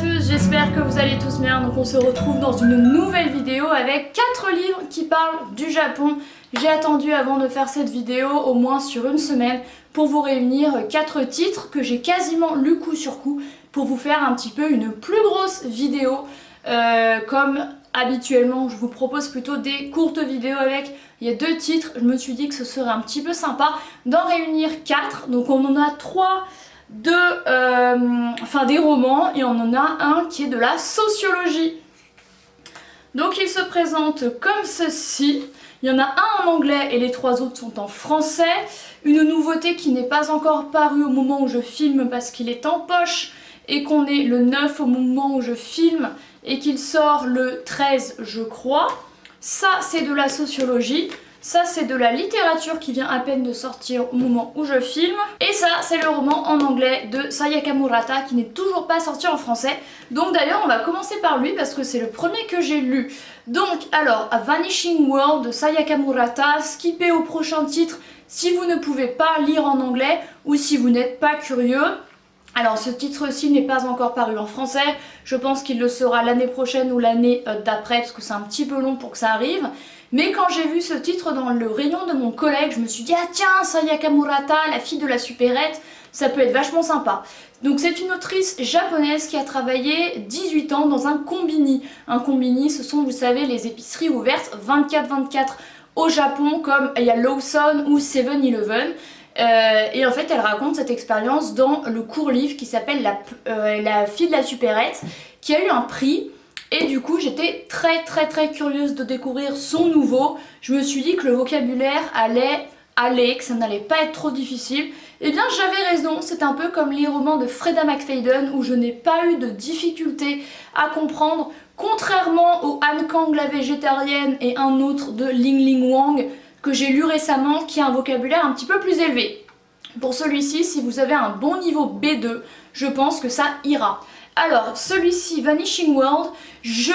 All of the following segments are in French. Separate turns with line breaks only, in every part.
tous, j'espère que vous allez tous bien. Donc on se retrouve dans une nouvelle vidéo avec 4 livres qui parlent du Japon. J'ai attendu avant de faire cette vidéo au moins sur une semaine pour vous réunir 4 titres que j'ai quasiment lu coup sur coup pour vous faire un petit peu une plus grosse vidéo comme habituellement. Je vous propose plutôt des courtes vidéos avec, il y a 2 titres, je me suis dit que ce serait un petit peu sympa d'en réunir 4. Donc on en a 3 des romans et on en a un qui est de la sociologie. Donc il se présente comme ceci. Il y en a un en anglais et les 3 autres sont en français. Une nouveauté qui n'est pas encore parue au moment où je filme parce qu'il est en poche et qu'on est le 9 au moment où je filme et qu'il sort le 13 je crois. Ça c'est de la sociologie. Ça c'est de la littérature qui vient à peine de sortir au moment où je filme. Et ça c'est le roman en anglais de Sayaka Murata qui n'est toujours pas sorti en français. Donc d'ailleurs on va commencer par lui parce que c'est le premier que j'ai lu. Donc alors, A Vanishing World de Sayaka Murata, skippez au prochain titre si vous ne pouvez pas lire en anglais ou si vous n'êtes pas curieux. Alors ce titre-ci n'est pas encore paru en français, je pense qu'il le sera l'année prochaine ou l'année d'après parce que c'est un petit peu long pour que ça arrive. Mais quand j'ai vu ce titre dans le rayon de mon collègue, je me suis dit ah tiens, Sayaka Murata, la fille de la supérette, ça peut être vachement sympa. Donc c'est une autrice japonaise qui a travaillé 18 ans dans un combini. Un combini, ce sont, vous savez, les épiceries ouvertes 24/24 au Japon, comme il y a Lawson ou 7-Eleven. Et en fait elle raconte cette expérience dans le court livre qui s'appelle la fille de la supérette, qui a eu un prix. Et du coup j'étais très curieuse de découvrir son nouveau. Je me suis dit que le vocabulaire allait aller, que ça n'allait pas être trop difficile. Et bien j'avais raison, c'est un peu comme les romans de Freda McFadden où je n'ai pas eu de difficulté à comprendre, contrairement au Han Kang la végétarienne et un autre de Ling Ling Wang que j'ai lu récemment qui a un vocabulaire un petit peu plus élevé. Pour celui-ci, si vous avez un bon niveau B2, je pense que ça ira. Alors, celui-ci, Vanishing World, je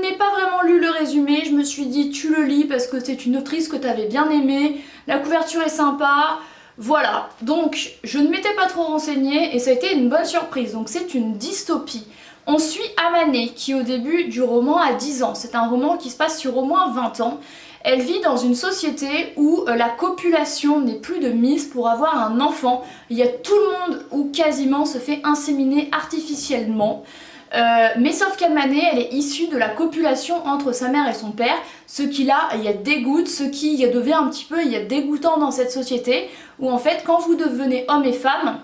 n'ai pas vraiment lu le résumé, je me suis dit tu le lis parce que c'est une autrice que tu avais bien aimée, la couverture est sympa, voilà. Donc, je ne m'étais pas trop renseignée et ça a été une bonne surprise. Donc, c'est une dystopie. On suit Amane qui au début du roman a 10 ans, c'est un roman qui se passe sur au moins 20 ans. Elle vit dans une société où la copulation n'est plus de mise pour avoir un enfant. Il y a tout le monde où quasiment se fait inséminer artificiellement. Mais sauf qu'Amane, elle est issue de la copulation entre sa mère et son père, ce qui là, il y a dégoûte, ce qui devient un petit peu, il y a dégoûtant dans cette société, où en fait quand vous devenez homme et femme,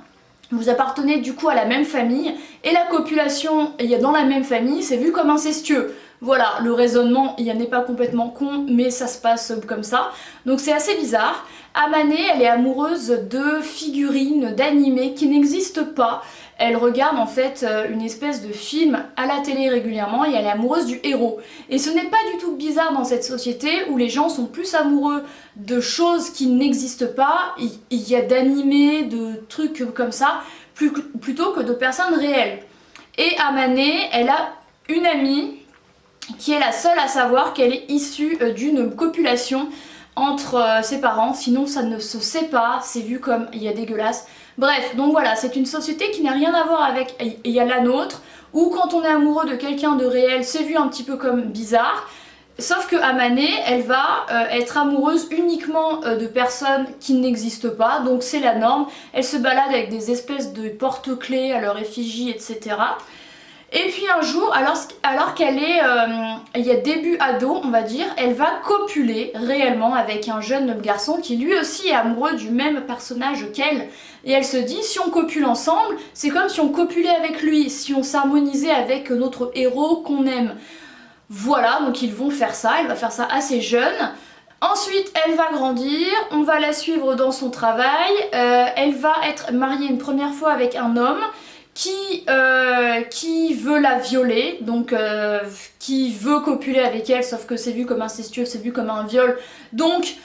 vous appartenez du coup à la même famille, et la copulation, il y a dans la même famille, c'est vu comme incestueux. Voilà, le raisonnement, il n'est pas complètement con, mais ça se passe comme ça. Donc c'est assez bizarre. Amane, elle est amoureuse de figurines, d'animés qui n'existent pas. Elle regarde en fait une espèce de film à la télé régulièrement et elle est amoureuse du héros. Et ce n'est pas du tout bizarre dans cette société où les gens sont plus amoureux de choses qui n'existent pas. Il y a d'animés, de trucs comme ça, plutôt que de personnes réelles. Et Amane, elle a une amie qui est la seule à savoir qu'elle est issue d'une copulation entre ses parents, sinon ça ne se sait pas, c'est vu comme il y a dégueulasse. Bref, donc voilà, c'est une société qui n'a rien à voir avec il y a la nôtre, où quand on est amoureux de quelqu'un de réel, c'est vu un petit peu comme bizarre. Sauf que Amane, elle va être amoureuse uniquement de personnes qui n'existent pas, donc c'est la norme. Elle se balade avec des espèces de porte-clés à leur effigie, etc. Et puis un jour, alors qu'elle est, il y a début ado, on va dire, elle va copuler réellement avec un jeune garçon qui lui aussi est amoureux du même personnage qu'elle. Et elle se dit, si on copule ensemble, c'est comme si on copulait avec lui, si on s'harmonisait avec notre héros qu'on aime. Voilà, donc ils vont faire ça, elle va faire ça assez jeune. Ensuite, elle va grandir, on va la suivre dans son travail, elle va être mariée une première fois avec un homme qui veut la violer, donc qui veut copuler avec elle, sauf que c'est vu comme incestueux, c'est vu comme un viol. Donc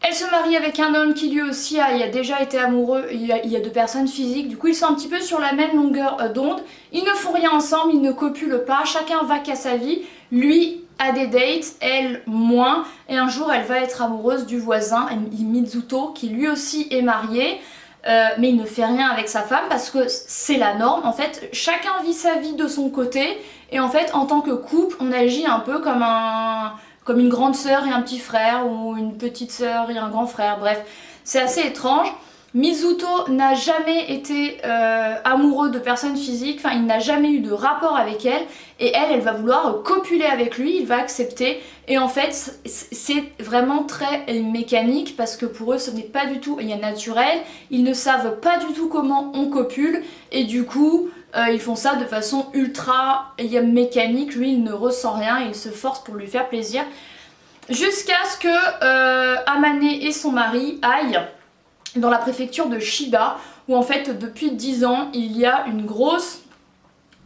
elle se marie avec un homme qui lui aussi il a déjà été amoureux, il y a 2 personnes physiques, du coup ils sont un petit peu sur la même longueur d'onde. Ils ne font rien ensemble, ils ne copulent pas, chacun va qu'à sa vie. Lui a des dates, elle moins, et un jour elle va être amoureuse du voisin, Mizuto, qui lui aussi est marié. mais il ne fait rien avec sa femme parce que c'est la norme. En fait, chacun vit sa vie de son côté et en fait, en tant que couple, on agit un peu comme une grande sœur et un petit frère ou une petite sœur et un grand frère. Bref, c'est assez étrange. Mizuto n'a jamais été amoureux de personnes physiques, enfin il n'a jamais eu de rapport avec elle et elle va vouloir copuler avec lui, il va accepter et en fait c'est vraiment très mécanique parce que pour eux ce n'est pas du tout naturel, ils ne savent pas du tout comment on copule et du coup ils font ça de façon ultra mécanique, lui il ne ressent rien et il se force pour lui faire plaisir jusqu'à ce que Amane et son mari aillent dans la préfecture de Shiba où en fait depuis 10 ans il y a une grosse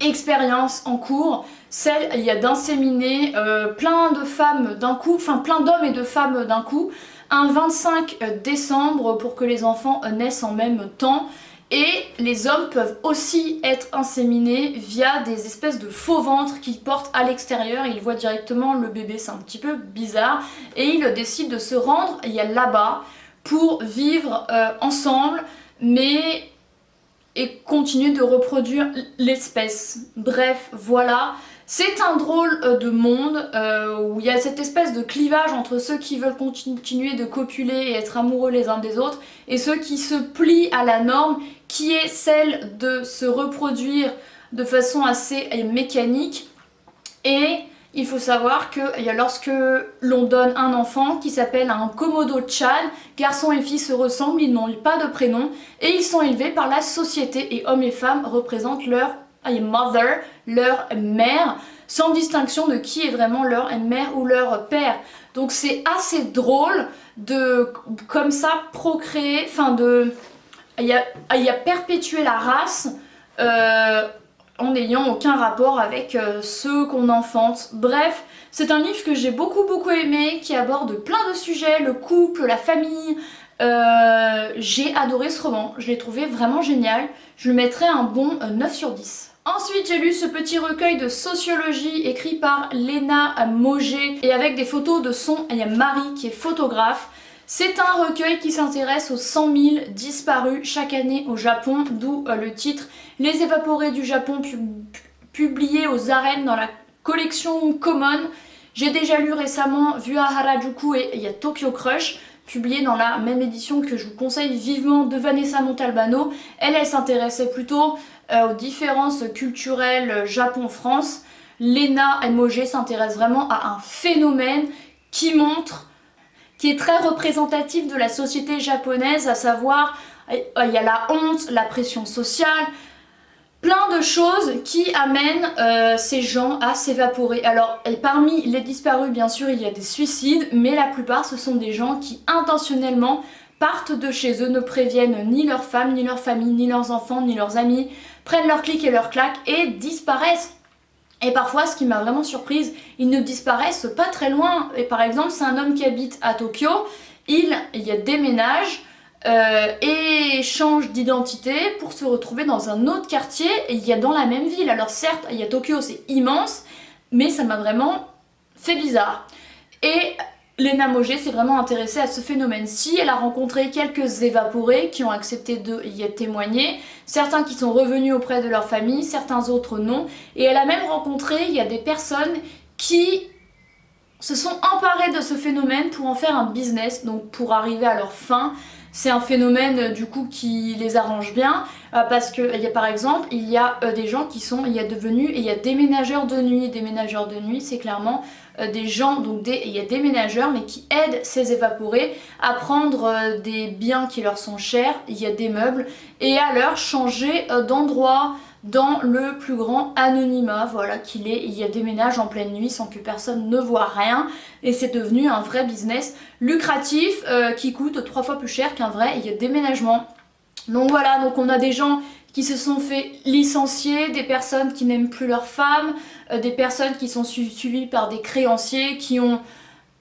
expérience en cours, celle il y a d'inséminer plein de femmes d'un coup, enfin plein d'hommes et de femmes d'un coup, un 25 décembre pour que les enfants naissent en même temps et les hommes peuvent aussi être inséminés via des espèces de faux ventres qu'ils portent à l'extérieur, ils voient directement le bébé, c'est un petit peu bizarre et ils décident de se rendre là-bas pour vivre ensemble, mais et continuer de reproduire l'espèce. Bref, voilà. C'est un drôle de monde où il y a cette espèce de clivage entre ceux qui veulent continuer de copuler et être amoureux les uns des autres et ceux qui se plient à la norme qui est celle de se reproduire de façon assez mécanique. Et il faut savoir que lorsque l'on donne un enfant qui s'appelle un Komodo-chan, garçon et fille se ressemblent, ils n'ont pas de prénom et ils sont élevés par la société et hommes et femmes représentent leur mother, leur mère, sans distinction de qui est vraiment leur mère ou leur père. Donc c'est assez drôle de comme ça procréer, enfin de perpétuer la race en n'ayant aucun rapport avec ceux qu'on enfante. Bref, c'est un livre que j'ai beaucoup aimé, qui aborde plein de sujets, le couple, la famille. J'ai adoré ce roman, je l'ai trouvé vraiment génial. Je lui mettrais un bon 9 sur 10. Ensuite, j'ai lu ce petit recueil de sociologie écrit par Lena Mogé et avec des photos de son mari qui est photographe. C'est un recueil qui s'intéresse aux 100 000 disparus chaque année au Japon, d'où le titre Les évaporés du Japon, publié aux arènes dans la collection Common. J'ai déjà lu récemment Vua Harajuku et il y a Tokyo Crush, publié dans la même édition que je vous conseille vivement de Vanessa Montalbano. Elle s'intéressait plutôt aux différences culturelles Japon-France. Lena Mogé s'intéresse vraiment à un phénomène qui est très représentatif de la société japonaise, à savoir il y a la honte, la pression sociale, plein de choses qui amènent ces gens à s'évaporer. Alors parmi les disparus bien sûr il y a des suicides, mais la plupart ce sont des gens qui intentionnellement partent de chez eux, ne préviennent ni leurs femmes, ni leur famille, ni leurs enfants, ni leurs amis, prennent leur clic et leur claque et disparaissent. Et parfois, ce qui m'a vraiment surprise, ils ne disparaissent pas très loin. Et par exemple, c'est un homme qui habite à Tokyo, il déménage et change d'identité pour se retrouver dans un autre quartier, et il y a dans la même ville. Alors certes, il y a Tokyo, c'est immense, mais ça m'a vraiment fait bizarre. Et Lena Mogé s'est vraiment intéressée à ce phénomène-ci. Elle a rencontré quelques évaporés qui ont accepté de y témoigner, certains qui sont revenus auprès de leur famille, certains autres non. Et elle a même rencontré, il y a des personnes qui se sont emparées de ce phénomène pour en faire un business, donc pour arriver à leur fin. C'est un phénomène du coup qui les arrange bien parce que par exemple il y a des gens qui sont devenus, et il y a des ménageurs de nuit. Des ménageurs de nuit, c'est clairement des gens, donc il y a des ménageurs mais qui aident ces évaporés à prendre des biens qui leur sont chers, il y a des meubles, et à leur changer d'endroit dans le plus grand anonymat, voilà qu'il est. Il y a des ménages en pleine nuit sans que personne ne voit rien, et c'est devenu un vrai business lucratif qui coûte 3 fois plus cher qu'un vrai déménagement. Donc voilà, donc on a des gens qui se sont fait licencier, des personnes qui n'aiment plus leurs femmes, des personnes qui sont suivies par des créanciers, qui ont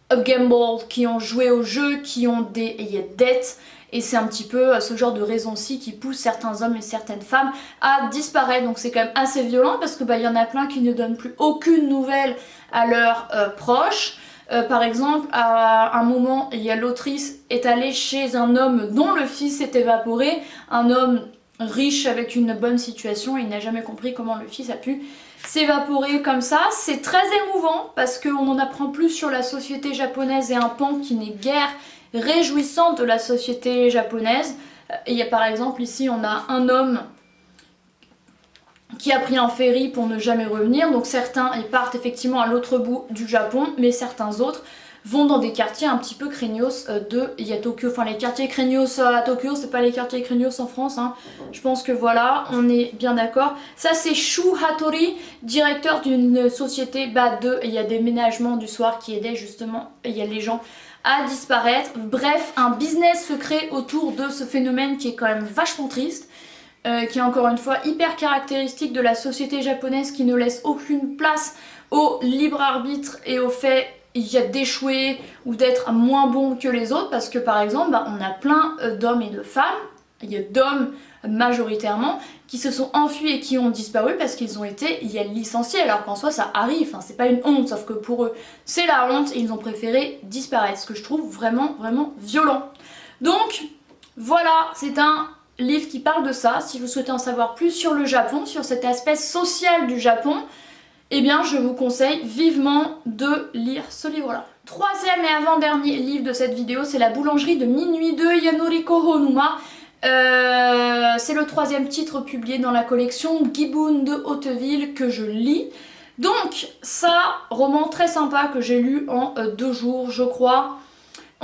gambled, qui ont joué au jeu, qui ont des dettes. Et c'est un petit peu ce genre de raison-ci qui pousse certains hommes et certaines femmes à disparaître. Donc c'est quand même assez violent parce que y en a plein qui ne donnent plus aucune nouvelle à leurs proches. Par exemple, à un moment, l'autrice est allée chez un homme dont le fils s'est évaporé, un homme riche avec une bonne situation, il n'a jamais compris comment le fils a pu s'évaporer comme ça. C'est très émouvant parce qu'on en apprend plus sur la société japonaise et un pan qui n'est guère réjouissant de la société japonaise. Il y a par exemple ici on a un homme qui a pris un ferry pour ne jamais revenir, donc certains ils partent effectivement à l'autre bout du Japon, mais certains autres vont dans des quartiers un petit peu craignos il y a Tokyo, enfin les quartiers craignos à Tokyo, c'est pas les quartiers craignos en France, hein. Je pense que voilà, on est bien d'accord. Ça c'est Shu Hattori, directeur d'une société il y a des ménagements du soir qui aidaient justement, il y a les gens à disparaître. Bref, un business secret autour de ce phénomène qui est quand même vachement triste. Qui est encore une fois hyper caractéristique de la société japonaise qui ne laisse aucune place au libre arbitre et au fait d'échouer ou d'être moins bon que les autres, parce que par exemple on a plein d'hommes et de femmes, il y a d'hommes majoritairement qui se sont enfuis et qui ont disparu parce qu'ils ont été licenciés, alors qu'en soi ça arrive, enfin, c'est pas une honte, sauf que pour eux c'est la honte et ils ont préféré disparaître, ce que je trouve vraiment violent. Donc voilà, c'est un livre qui parle de ça. Si vous souhaitez en savoir plus sur le Japon, sur cet aspect social du Japon, eh bien je vous conseille vivement de lire ce livre-là. Troisième et avant-dernier livre de cette vidéo, c'est La boulangerie de minuit de Yanoriko Honuma. C'est le troisième titre publié dans la collection Gibun de Hauteville que je lis. Donc ça, roman très sympa que j'ai lu en 2 jours je crois.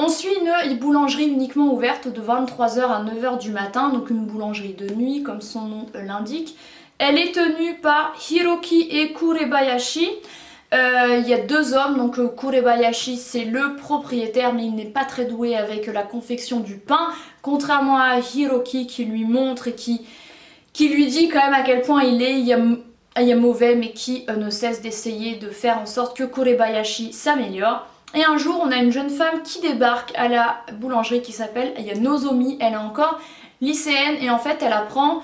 On suit une boulangerie uniquement ouverte de 23h à 9h du matin, donc une boulangerie de nuit comme son nom l'indique. Elle est tenue par Hiroki et Kurebayashi. Il y a 2 hommes, donc Kurebayashi c'est le propriétaire mais il n'est pas très doué avec la confection du pain, contrairement à Hiroki qui lui montre et qui lui dit quand même à quel point il est mauvais, mais qui ne cesse d'essayer de faire en sorte que Kurebayashi s'améliore. Et un jour, on a une jeune femme qui débarque à la boulangerie qui s'appelle Nozomi. Elle est encore lycéenne et en fait, elle apprend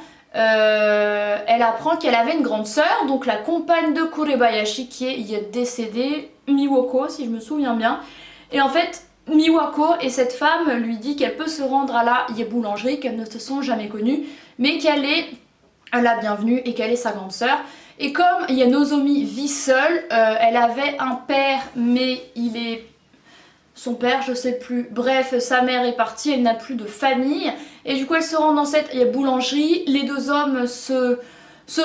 qu'elle avait une grande sœur, donc la compagne de Kurebayashi qui est décédée, Miwako si je me souviens bien. Et en fait, Miwako et cette femme lui dit qu'elle peut se rendre à la boulangerie, qu'elles ne se sont jamais connues, mais qu'elle est la bienvenue et qu'elle est sa grande sœur. Et comme Nozomi vit seule, elle avait un père, mais son père, je sais plus, bref, sa mère est partie, elle n'a plus de famille, et du coup elle se rend dans cette boulangerie, les 2 hommes se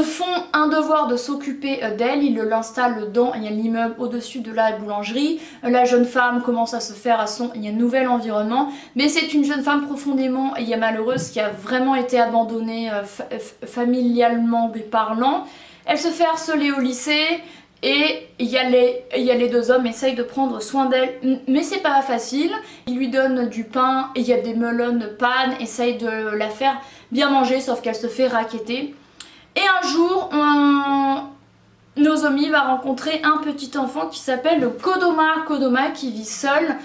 font un devoir de s'occuper d'elle, ils l'installent dans l'immeuble au-dessus de la boulangerie, la jeune femme commence à se faire à son nouvel environnement, mais c'est une jeune femme profondément malheureuse qui a vraiment été abandonnée familialement parlant. Elle se fait harceler au lycée et les 2 hommes essayent de prendre soin d'elle, mais c'est pas facile. Ils lui donnent du pain et il y a des melons panne, essayent de la faire bien manger sauf qu'elle se fait racketter. Et un jour, Nozomi va rencontrer un petit enfant qui s'appelle Kodoma qui vit seul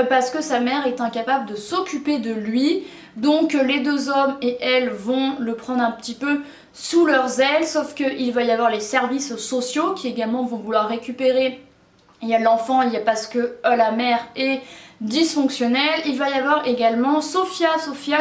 parce que sa mère est incapable de s'occuper de lui. Donc les 2 hommes et elle vont le prendre un petit peu sous leurs ailes, sauf qu'il va y avoir les services sociaux qui également vont vouloir récupérer l'enfant, parce que la mère est dysfonctionnelle. Il va y avoir également Sophia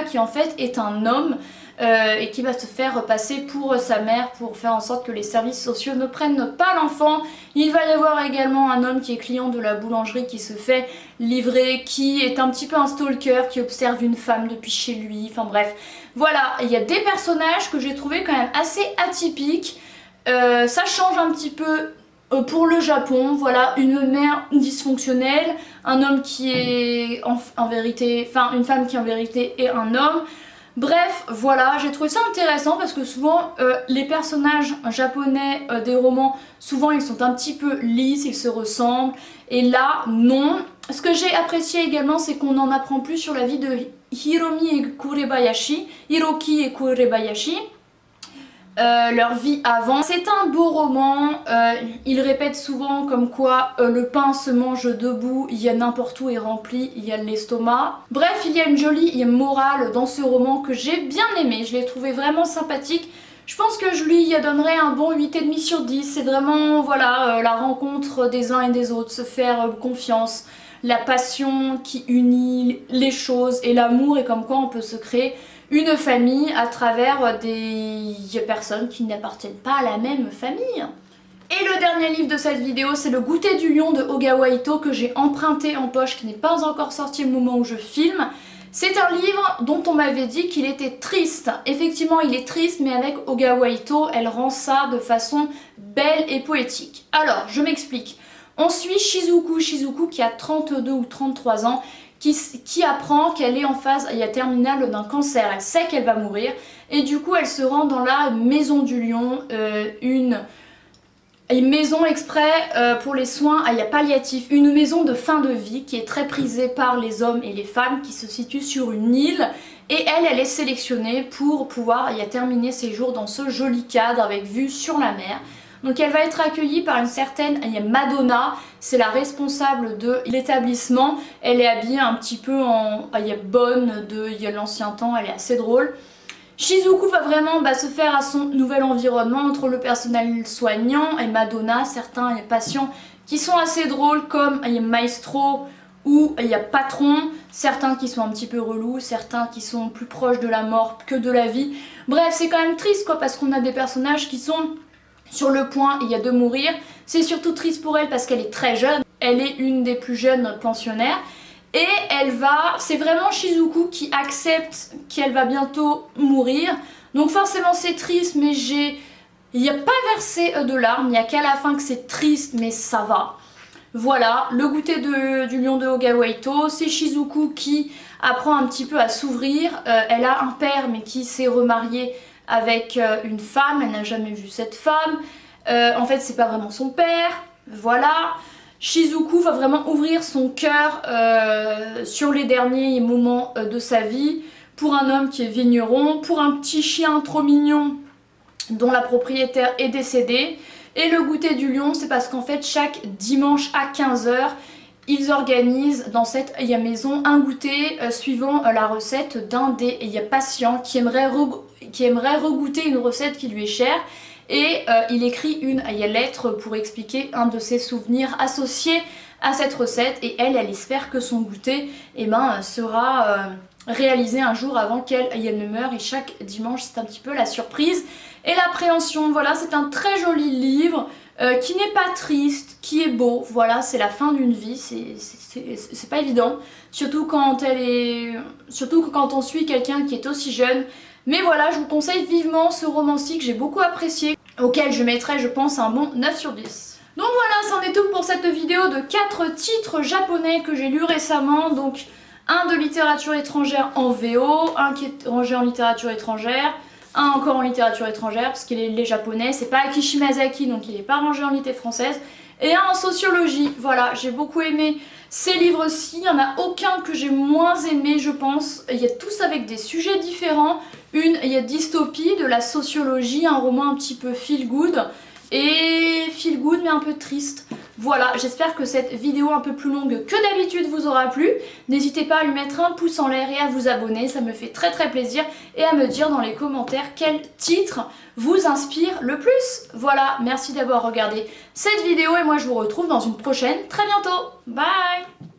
qui en fait est un homme et qui va se faire passer pour sa mère pour faire en sorte que les services sociaux ne prennent pas l'enfant. Il va y avoir également un homme qui est client de la boulangerie qui se fait livrer, qui est un petit peu un stalker, qui observe une femme depuis chez lui, enfin bref. Voilà, il y a des personnages que j'ai trouvé quand même assez atypiques. Ça change un petit peu pour le Japon, voilà, une mère dysfonctionnelle, un homme qui est en vérité, enfin une femme qui en vérité est un homme. Bref, voilà, j'ai trouvé ça intéressant parce que souvent les personnages japonais des romans, souvent ils sont un petit peu lisses, ils se ressemblent, et là non. Ce que j'ai apprécié également, c'est qu'on en apprend plus sur la vie de Hiroki et Kurebayashi, leur vie avant. C'est un beau roman, il répète souvent comme quoi le pain se mange debout, il y a n'importe où est rempli, il y a l'estomac. Bref, il y a une jolie morale dans ce roman que j'ai bien aimé, je l'ai trouvé vraiment sympathique. Je pense que je lui donnerais un bon 8,5 sur 10. C'est vraiment voilà, la rencontre des uns et des autres, se faire confiance, la passion qui unit les choses et l'amour, et comme quoi on peut se créer une famille à travers des personnes qui n'appartiennent pas à la même famille. Et le dernier livre de cette vidéo, c'est Le Goûter du lion de Ogawa Ito, que j'ai emprunté en poche, qui n'est pas encore sorti au moment où je filme. C'est un livre dont on m'avait dit qu'il était triste. Effectivement, il est triste, mais avec Ogawa Ito, elle rend ça de façon belle et poétique. Alors, je m'explique. On suit Shizuku qui a 32 ou 33 ans, qui apprend qu'elle est en phase terminale d'un cancer. Elle sait qu'elle va mourir, et du coup, elle se rend dans la Maison du Lion, une maison exprès pour les soins palliatifs, une maison de fin de vie qui est très prisée par les hommes et les femmes, qui se situe sur une île, et elle est sélectionnée pour pouvoir terminer ses jours dans ce joli cadre avec vue sur la mer. Donc elle va être accueillie par une certaine Madonna, c'est la responsable de l'établissement. Elle est habillée un petit peu en bonne de l'ancien temps, elle est assez drôle. Shizuku va vraiment se faire à son nouvel environnement entre le personnel soignant et Madonna, certains patients qui sont assez drôles comme Maestro ou Patron, certains qui sont un petit peu relous, certains qui sont plus proches de la mort que de la vie. Bref, c'est quand même triste parce qu'on a des personnages qui sont sur le point de mourir. C'est surtout triste pour elle parce qu'elle est très jeune, elle est une des plus jeunes pensionnaires. Et c'est vraiment Shizuku qui accepte qu'elle va bientôt mourir. Donc forcément c'est triste, mais il n'y a pas versé de larmes, il n'y a qu'à la fin que c'est triste, mais ça va. Voilà, Le Goûter du lion de Ogawa Ito, c'est Shizuku qui apprend un petit peu à s'ouvrir. Elle a un père, mais qui s'est remarié avec une femme, elle n'a jamais vu cette femme. En fait, c'est pas vraiment son père, voilà. Shizuku va vraiment ouvrir son cœur sur les derniers moments de sa vie pour un homme qui est vigneron, pour un petit chien trop mignon dont la propriétaire est décédée. Et Le Goûter du lion, c'est parce qu'en fait chaque dimanche à 15 h, ils organisent dans cette maison un goûter suivant la recette d'un des patients qui aimerait regoûter une recette qui lui est chère. Et il écrit une lettre pour expliquer un de ses souvenirs associés à cette recette, et elle espère que son goûter sera réalisé un jour avant qu'elle ne meure, et chaque dimanche c'est un petit peu la surprise et l'appréhension. Voilà, c'est un très joli livre qui n'est pas triste, qui est beau. Voilà, c'est la fin d'une vie, c'est pas évident, surtout quand on suit quelqu'un qui est aussi jeune. Mais voilà, je vous conseille vivement ce romancier que j'ai beaucoup apprécié, auquel je mettrai, je pense, un bon 9 sur 10. Donc voilà, c'en est tout pour cette vidéo de 4 titres japonais que j'ai lus récemment. Donc un de littérature étrangère en VO, un qui est rangé en littérature étrangère, un encore en littérature étrangère parce qu'il est japonais, c'est pas Aki Shimazaki donc il n'est pas rangé en littérature française, et un en sociologie. Voilà, j'ai beaucoup aimé ces livres-ci, il n'y en a aucun que j'ai moins aimé, je pense. Il y a tous avec des sujets différents. Il y a Dystopie, de la sociologie, un roman un petit peu feel good, et feel good mais un peu triste. Voilà, j'espère que cette vidéo un peu plus longue que d'habitude vous aura plu. N'hésitez pas à lui mettre un pouce en l'air et à vous abonner, ça me fait très plaisir, et à me dire dans les commentaires quel titre vous inspire le plus. Voilà, merci d'avoir regardé cette vidéo, et moi je vous retrouve dans une prochaine très bientôt. Bye!